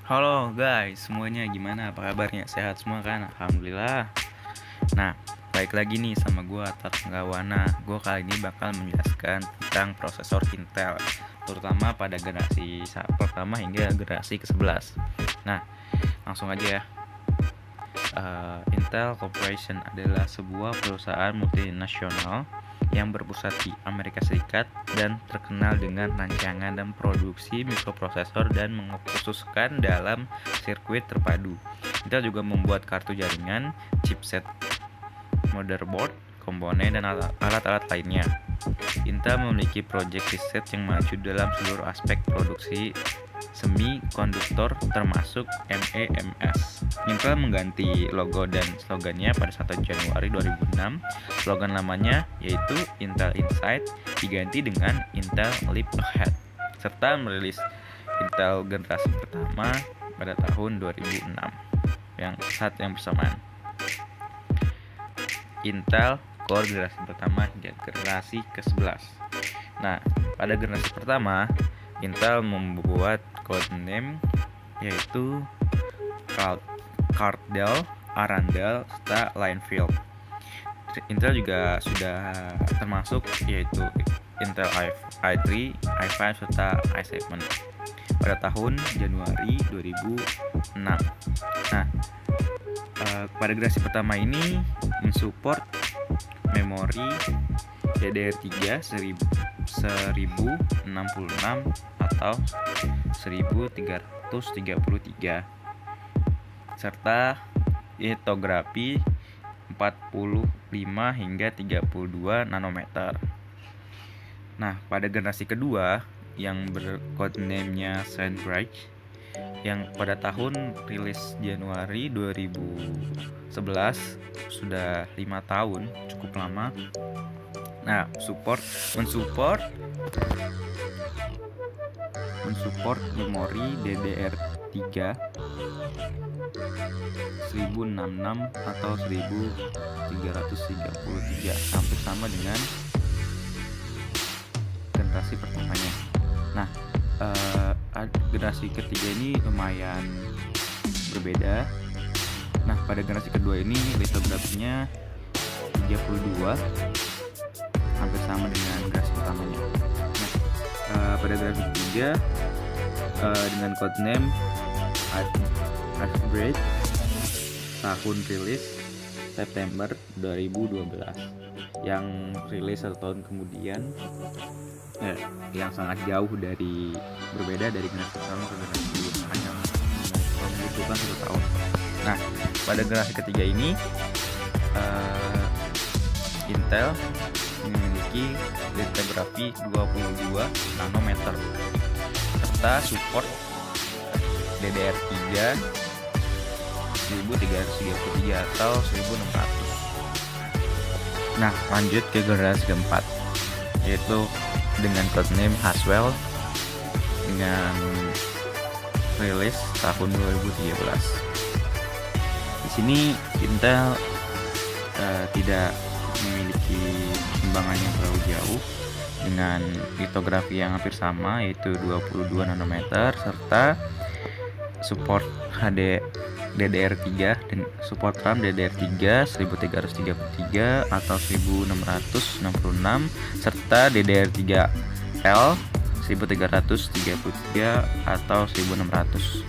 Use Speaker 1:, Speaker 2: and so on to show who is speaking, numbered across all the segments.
Speaker 1: Halo guys, semuanya gimana? Apa kabarnya? Sehat semua kan? Alhamdulillah. Nah, balik lagi nih sama gue Atar Penggawana. Gue kali ini bakal menjelaskan tentang prosesor Intel, terutama pada generasi pertama hingga generasi ke-11. Nah, langsung aja ya. Intel Corporation adalah sebuah perusahaan multinasional yang berpusat di Amerika Serikat dan terkenal dengan rancangan dan produksi mikroprosesor dan mengkhususkan dalam sirkuit terpadu. Intel juga membuat kartu jaringan, chipset, motherboard, komponen, dan alat-alat lainnya. Intel memiliki proyek riset yang maju dalam seluruh aspek produksi semikonduktor termasuk MEMS. Intel mengganti logo dan slogannya pada 1 Januari 2006. Slogan lamanya yaitu Intel Inside diganti dengan Intel Leap Ahead, serta merilis Intel generasi pertama pada tahun 2006 yang bersamaan. Intel Core generasi pertama hingga generasi ke-11. Nah, pada generasi pertama, Intel membuat codename yaitu Cardell, Arundel, serta Linfield. Intel juga sudah termasuk yaitu Intel i3, i5, serta i7 pada tahun Januari 2006. Nah, pada generasi pertama ini mensupport memori DDR3 1066 atau 1333 serta litografi 45 hingga 32 nanometer. Nah, pada generasi kedua yang bercodename-nya Sandbridge yang pada tahun rilis Januari 2011, sudah 5 tahun, cukup lama. Nah, mensupport memori DDR3 1066 atau 1333, hampir sama dengan generasi pertamanya. Nah, generasi ketiga ini lumayan berbeda. Nah, pada generasi kedua ini litografinya 32, hampir sama dengan generasi pertamanya. Nah, pada generasi ketiga dengan codename Ashbridge, tahun rilis September 2012, yang rilis 1 tahun kemudian, yang sangat jauh berbeda dari generasi pertama ke generasi kedua, hanya membutuhkan 1 tahun. Nah, pada generasi ketiga ini Intel memiliki litografi 22 nanometer serta support DDR3 1333 atau 1600. Nah, lanjut ke generasi keempat, yaitu dengan codename Haswell dengan rilis tahun 2013. Di sini Intel tidak memiliki kembangan yang terlalu jauh dengan litografi yang hampir sama, yaitu 22 nanometer serta support DDR3 dan support RAM DDR3 1333 atau 1666 serta DDR3L 1333 atau 1600.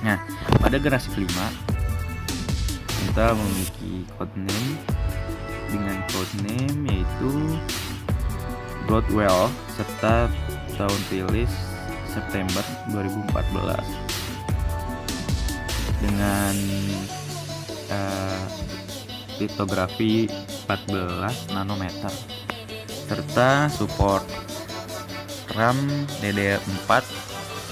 Speaker 1: Nah, pada generasi kelima Intel memiliki codename yaitu Broadwell serta tahun rilis September 2014 dengan litografi 14 nanometer serta support RAM DDR4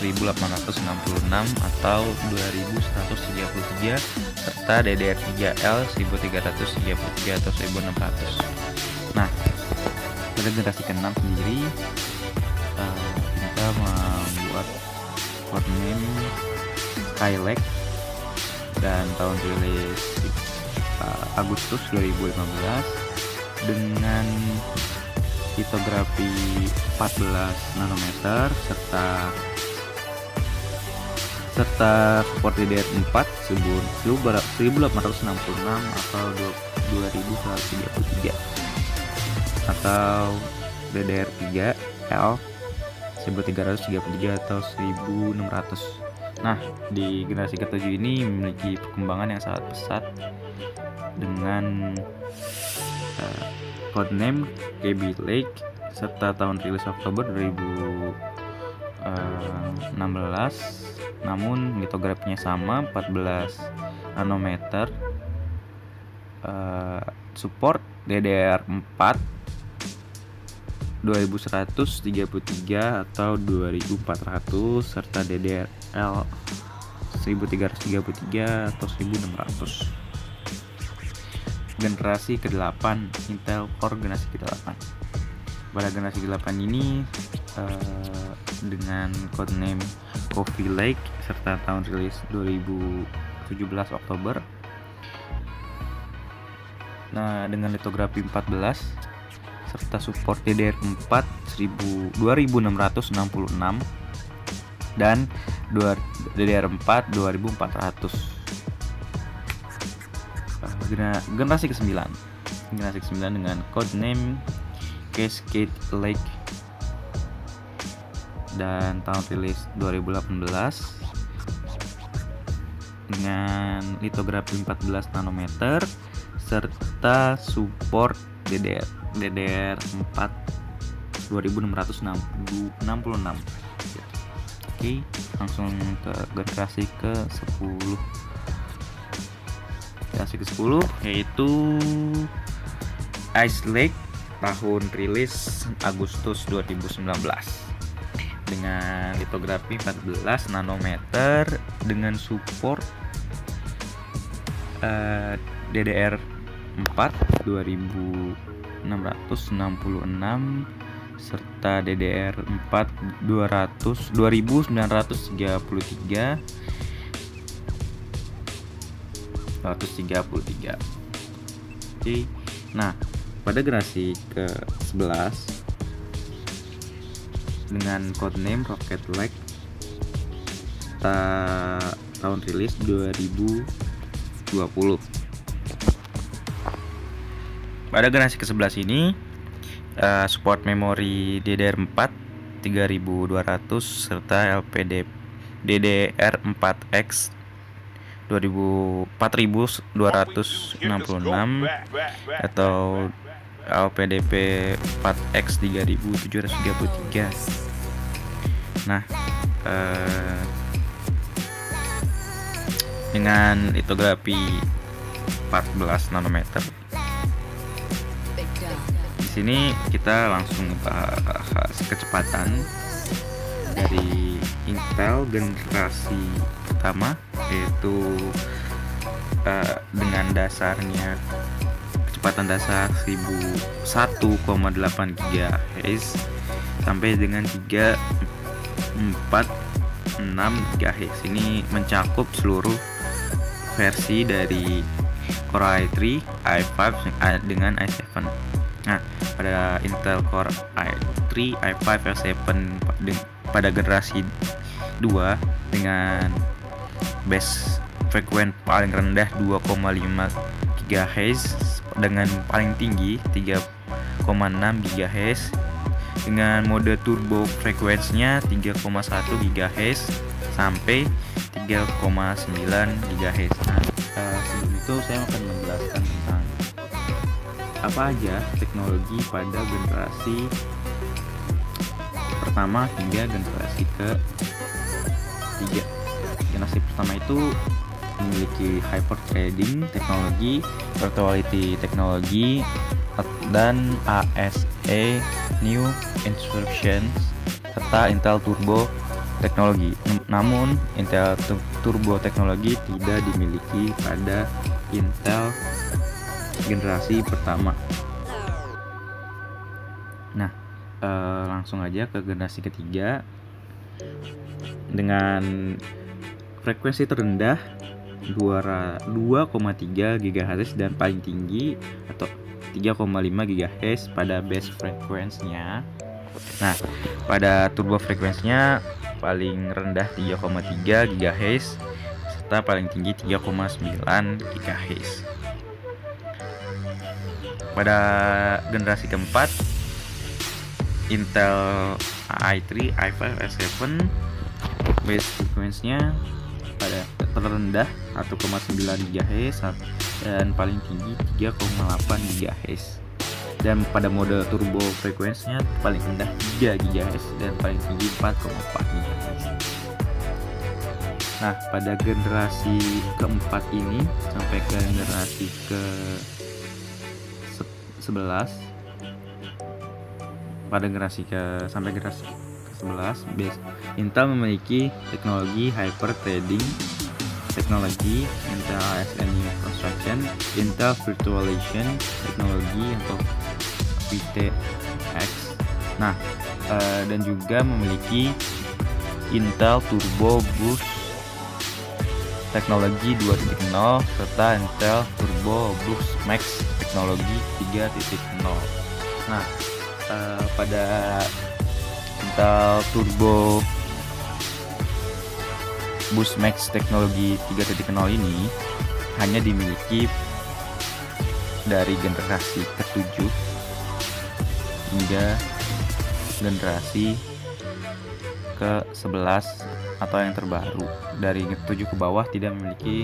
Speaker 1: 1866 atau 2133 serta DDR3L 1333 atau 1600. Nah, pada generasi ke-6 sendiri kita membuat codename Skylake dan tahun rilis Agustus 2015 dengan litografi 14 nanometer serta serta support DDR4 1866 atau 2133 atau DDR3 L 1333 atau 1600. Nah, di generasi ke-7 ini memiliki perkembangan yang sangat pesat dengan codename Kaby Lake serta tahun rilis Oktober 2016. Namun litografinya sama, 14 nanometer, support DDR4 2133 atau 2400 serta DDR-L 1333 atau 1600. Generasi ke-8 Intel Core generasi ke-8. Pada generasi ke-8 ini dengan codename Kaby Lake serta tahun rilis 2017 Oktober. Nah, dengan litografi 14 serta support DDR4 2666 dan DDR4 2400. Generasi ke-9 dengan codename Cascade Lake dan tahun rilis 2018 dengan litografi 14 nanometer serta support DDR4 2666. Oke, langsung ke generasi ke-10. Generasi ke-10 yaitu Ice Lake, tahun rilis Agustus 2019 dengan litografi 14 nanometer dengan support DDR4 2666 serta DDR4 2933. Oke. Nah, pada generasi ke-11 dengan codename Rocket Lake tahun rilis 2020. Pada generasi ke-11 ini support memori DDR4 3200 serta DDR4X 4266 atau LPDP 4X 3733. Nah, dengan litografi 14 nanometer. Di sini kita langsung bahas kecepatan dari Intel generasi pertama, yaitu dengan dasarnya kecepatan dasar 1,8 GHz sampai dengan 346 GHz. Ini mencakup seluruh versi dari Core i3, i5 dengan i7. Nah, pada Intel Core i3, i5, i7 pada generasi 2 dengan base frekuensi paling rendah 2,5 GHz dengan paling tinggi 3,6 GHz dengan mode turbo frekuensinya 3,1 GHz sampai 3,9 GHz. Nah, sebelum itu saya akan menjelaskan tentang apa aja teknologi pada generasi pertama hingga generasi ke-3. Generasi pertama itu memiliki hyperthreading teknologi, virtuality teknologi, dan ASA New Instructions serta Intel Turbo teknologi. Namun Intel Turbo teknologi tidak dimiliki pada Intel generasi pertama. Nah, langsung aja ke generasi ketiga dengan frekuensi terendah 2,3 GHz dan paling tinggi atau 3,5 GHz pada base frekuensinya. Nah, pada turbo frekuensinya paling rendah 3,3 GHz serta paling tinggi 3,9 GHz. Pada generasi keempat, Intel i3, i5, i7 base frequency-nya pada terendah 1,9 GHz dan paling tinggi 3,8 GHz. Dan pada mode turbo frekuensinya paling rendah 3 GHz dan paling tinggi 4,4 GHz. Nah, pada generasi keempat ini sampai ke generasi ke 11, pada generasi sampai generasi ke-11, Intel memiliki teknologi hyper threading, teknologi Intel ASNU Construction, Intel Virtualization teknologi atau VTX. Nah, dan juga memiliki Intel Turbo Boost teknologi 2.0 serta Intel Turbo Boost Max teknologi 3.0. Nah, pada Intel Turbo Boost Max teknologi 3.0 ini hanya dimiliki dari generasi ke-7 hingga generasi ke-11 atau yang terbaru. Dari 7 ke bawah tidak memiliki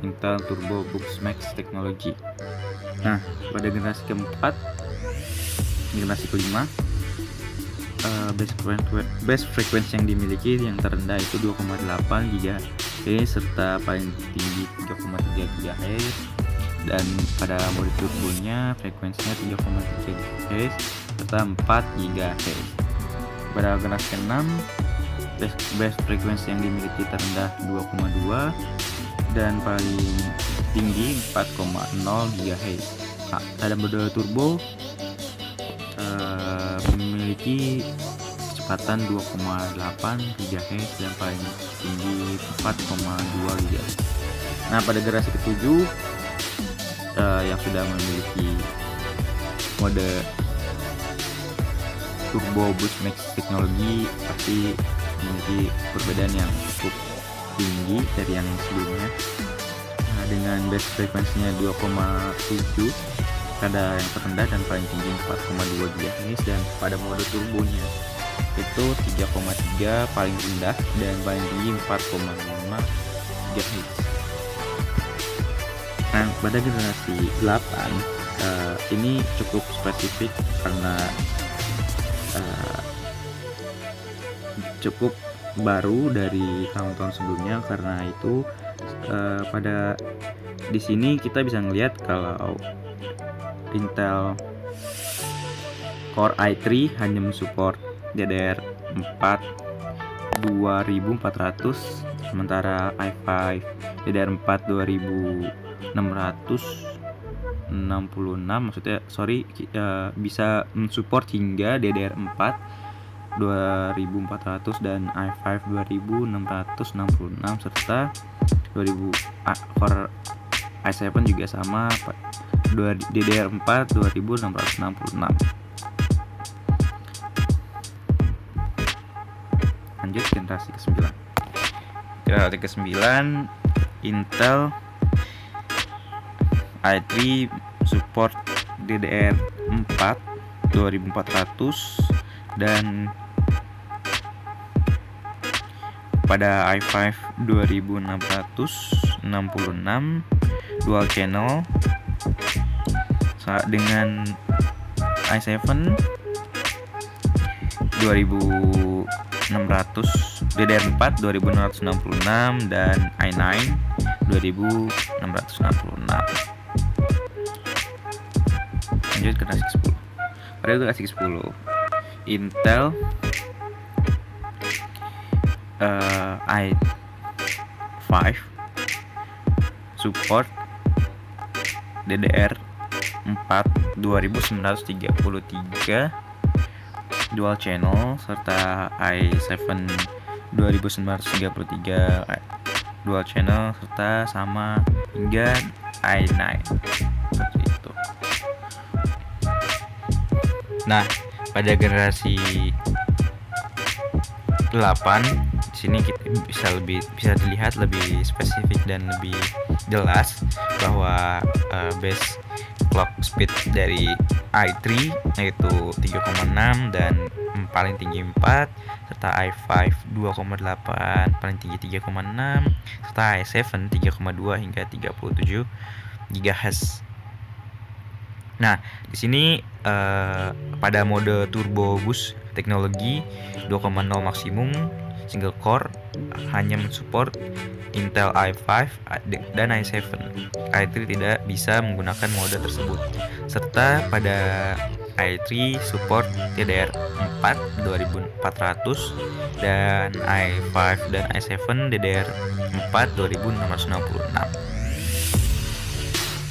Speaker 1: Intel Turbo Boost Max teknologi. Nah, pada generasi keempat, generasi kelima, base frequency yang dimiliki yang terendah itu 2,8 GHz serta paling tinggi 3,3 GHz, dan pada mode turbonya frekuensinya 3,3 GHz serta 4 GHz. Pada generasi ke-6, base frekuensi yang dimiliki terendah 2,2 dan paling tinggi 4,0 GHz. Nah, pada mode turbo memiliki kecepatan 2,8 GHz dan paling tinggi 4,2 GHz. Nah, pada generasi ke-7 yang sudah memiliki mode Turbo Boost Max teknologi pasti memiliki perbedaan yang cukup tinggi dari yang sebelumnya. Nah, dengan base frekuensinya 2,7 pada yang terendah dan paling tinggi 4,2 GHz, dan pada mode turbonya itu 3,3 paling rendah dan paling tinggi 4,5 GHz. Nah, pada generasi 8 ini cukup spesifik karena cukup baru dari tahun-tahun sebelumnya. Karena itu pada di sini kita bisa ngelihat kalau Intel Core i3 hanya mensupport DDR4 2400, sementara i5 DDR4 2666, bisa mensupport hingga DDR4 2400 dan i5 2666 serta 2000 Core i7 juga sama DDR4 2666. Lanjut generasi ke-9. Generasi ke-9 Intel i3 support DDR4 2400 dan pada i5 2666 dual channel dengan i7 2600 DDR4 2666 dan i9 2666. Lanjut generasi ke-10. Pada generasi ke-10 Intel i5 support DDR4 2933 dual channel serta i7 2933 dual channel serta sama hingga i9 seperti itu. Nah, pada generasi 8 Di sini kita bisa dilihat lebih spesifik dan lebih jelas bahwa base clock speed dari i3 yaitu 3,6 dan paling tinggi 4, serta i5 2,8 paling tinggi 3,6, serta i7 3,2 hingga 37 GHz. Nah, di sini pada mode turbo boost teknologi 2,0 maksimum single core hanya mensupport Intel i5 dan i7. i3 tidak bisa menggunakan mode tersebut. Serta pada i3 support DDR4 2400 dan i5 dan i7 DDR4 2666.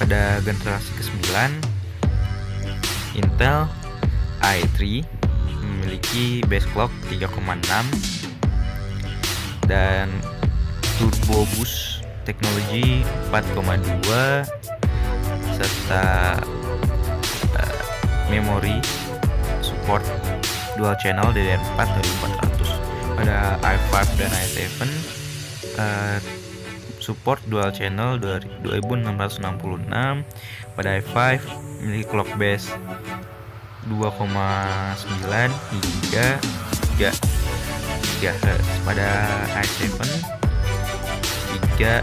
Speaker 1: Pada generasi ke-9, Intel i3 memiliki base clock 3,6 dan turbo boost teknologi 4,2 serta memori support dual channel DDR4 2400. Pada i5 dan i7 support dual channel 2666. Pada i5 memiliki clock base 2,9 hingga 3 GHz. Pada i7 3,0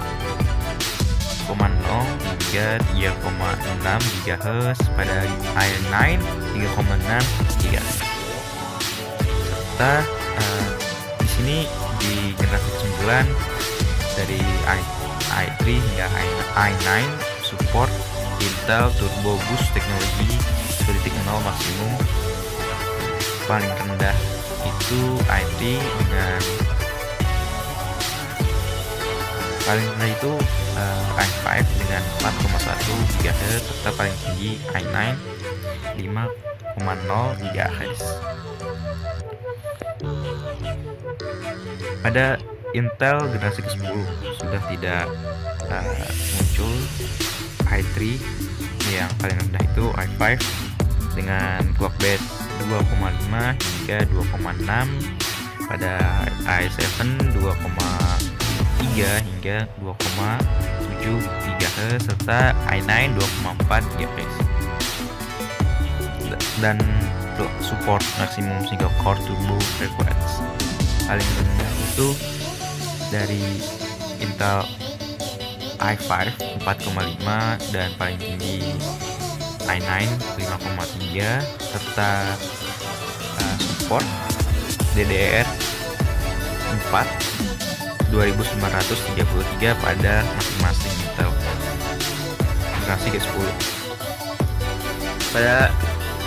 Speaker 1: hingga 3,6 GHz. Pada i9 3,6 GHz. Serta di sini di generasi ke-9 dari i3 hingga i9 support Intel Turbo Boost teknologi dari 3.0 maksimum. Paling rendah itu i3 dengan paling rendah itu i5 dengan 4,1 GHz serta paling tinggi i9 5,0 GHz. Pada Intel generasi ke-10 sudah tidak muncul i3, yang paling rendah itu i5 dengan clock base 2,5 hingga 2,6. Pada i7 2,3 hingga 2,7 GHz serta i9 2,4 GHz. Dan support maksimum single core turbo frequency paling rendah itu dari Intel i5 4,5 dan paling tinggi i9 5,3 serta support DDR4 2933 pada masing-masing Intel generasi ke-10. Pada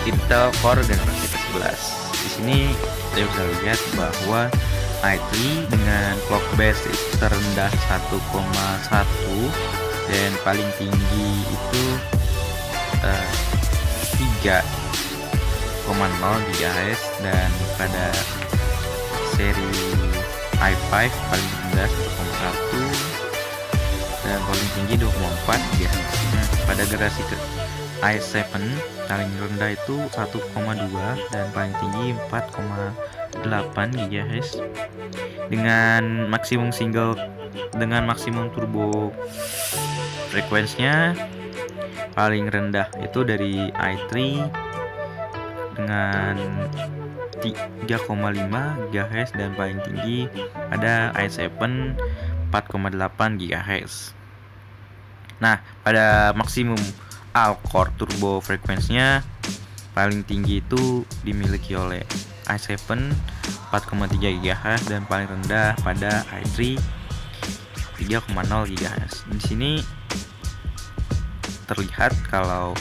Speaker 1: Intel Core generasi ke-11, di sini kita bisa lihat bahwa i3 dengan clock base terendah 1,1 dan paling tinggi itu 3,0 GHz, dan pada seri i5 paling rendah 1,1 dan paling tinggi 2,4 GHz. Nah, pada generasi ke i7 paling rendah itu 1,2 dan paling tinggi 4,8 GHz dengan maksimum turbo frekuensinya paling rendah itu dari i3 dengan 3,5 GHz dan paling tinggi pada i7 4,8 GHz. Nah, pada maksimum all-core turbo frekuensinya paling tinggi itu dimiliki oleh i7 4,3 GHz dan paling rendah pada i3 3,0 GHz. Di sini terlihat kalau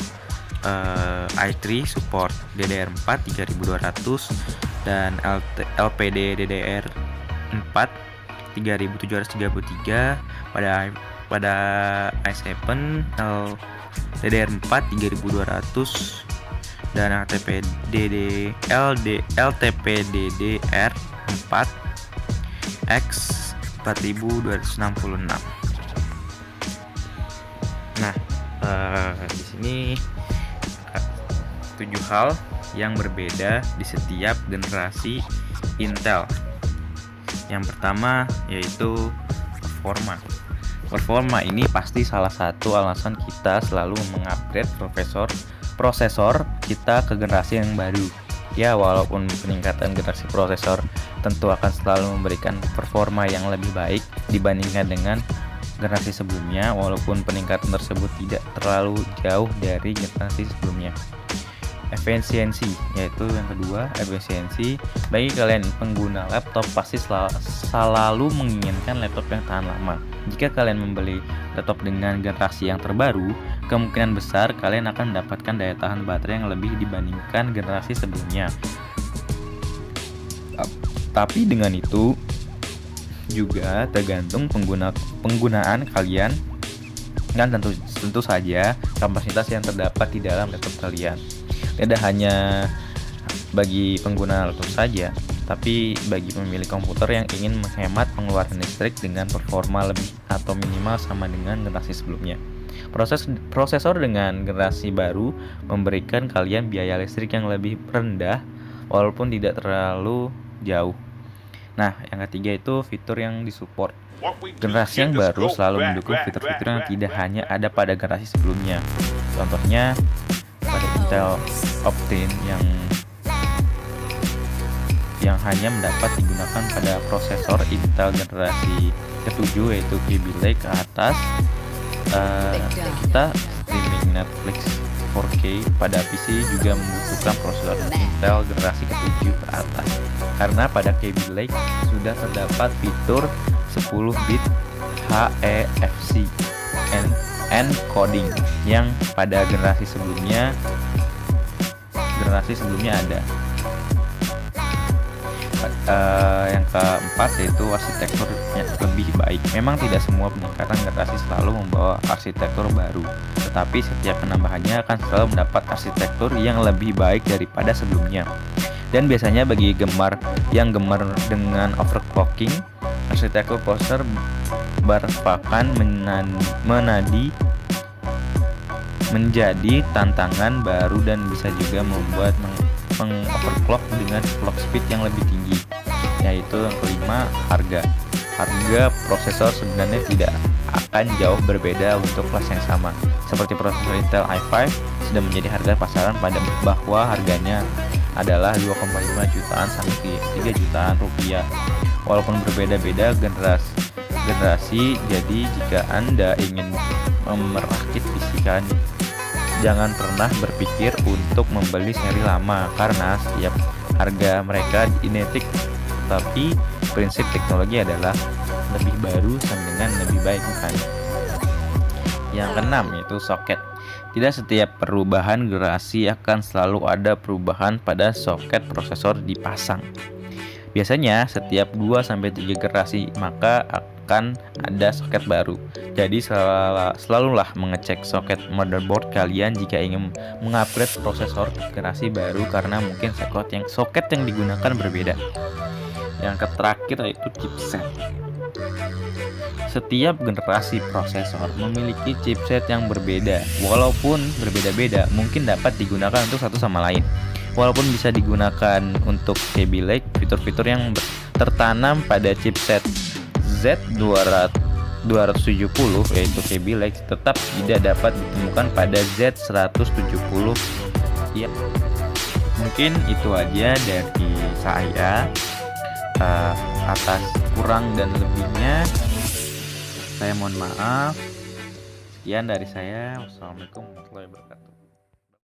Speaker 1: i3 support DDR4 3200 dan LPD DDR4 3733. Pada i7 DDR4 3200 dan LTP DDR4 X 4266. Nah, di sini 7 hal yang berbeda di setiap generasi Intel. Yang pertama yaitu performa. Performa ini pasti salah satu alasan kita selalu mengupgrade prosesor kita ke generasi yang baru. Ya, walaupun peningkatan generasi prosesor tentu akan selalu memberikan performa yang lebih baik dibandingkan dengan generasi sebelumnya, walaupun peningkatan tersebut tidak terlalu jauh dari generasi sebelumnya. Efisiensi, yaitu yang kedua, efisiensi. Bagi kalian pengguna laptop pasti selalu menginginkan laptop yang tahan lama. Jika kalian membeli laptop dengan generasi yang terbaru, kemungkinan besar kalian akan mendapatkan daya tahan baterai yang lebih dibandingkan generasi sebelumnya. Tapi dengan itu juga tergantung penggunaan kalian, dan tentu saja kapasitas yang terdapat di dalam laptop kalian. Tidak hanya bagi pengguna laptop saja, tapi bagi pemilik komputer yang ingin menghemat pengeluaran listrik dengan performa lebih atau minimal sama dengan generasi sebelumnya. Prosesor dengan generasi baru memberikan kalian biaya listrik yang lebih rendah walaupun tidak terlalu jauh. Nah, yang ketiga itu fitur yang disupport. Generasi yang baru selalu mendukung fitur-fitur yang tidak hanya ada pada generasi sebelumnya. Contohnya pada Intel Optane yang hanya mendapat digunakan pada prosesor Intel generasi ke-7 yaitu Kaby Lake ke atas. Kita streaming Netflix 4K pada PC juga membutuhkan prosesor Intel generasi ke-7 ke atas, karena pada Kaby Lake sudah terdapat fitur 10 bit HEVC encoding yang pada generasi sebelumnya ada. Yang keempat yaitu arsitekturnya lebih baik. Memang tidak semua peningkatan generasi selalu membawa arsitektur baru, tetapi setiap penambahannya akan selalu mendapat arsitektur yang lebih baik daripada sebelumnya. Dan biasanya bagi yang gemar dengan overclocking, arsitektur prosesor merupakan menjadi tantangan baru dan bisa juga membuat mengoverclock dengan clock speed yang lebih tinggi. Yaitu yang kelima, harga prosesor sebenarnya tidak akan jauh berbeda untuk kelas yang sama. Seperti prosesor Intel i5 sudah menjadi harga pasaran bahwa harganya adalah 2,5 jutaan sampai 3 jutaan rupiah. Walaupun berbeda-beda generasi, jadi jika Anda ingin merakit PC kalian, jangan pernah berpikir untuk membeli seri lama karena setiap harga mereka identik, tapi prinsip teknologi adalah lebih baru sama dengan lebih baik, bukan? Yang keenam yaitu soket. Tidak setiap perubahan generasi akan selalu ada perubahan pada soket prosesor dipasang. Biasanya setiap 2-3 generasi maka akan ada soket baru. Jadi selalulah mengecek soket motherboard kalian jika ingin mengupgrade prosesor generasi baru, karena mungkin soket yang digunakan berbeda. Yang terakhir yaitu chipset. Setiap generasi prosesor memiliki chipset yang berbeda. Walaupun berbeda-beda, mungkin dapat digunakan untuk satu sama lain. Walaupun bisa digunakan untuk Kaby Lake, fitur-fitur yang tertanam pada chipset Z270 yaitu Kaby Lake tetap tidak dapat ditemukan pada Z170. Ya, mungkin itu aja dari saya. Atas kurang dan lebihnya saya mohon maaf. Sekian dari saya. Wassalamualaikum warahmatullahi wabarakatuh.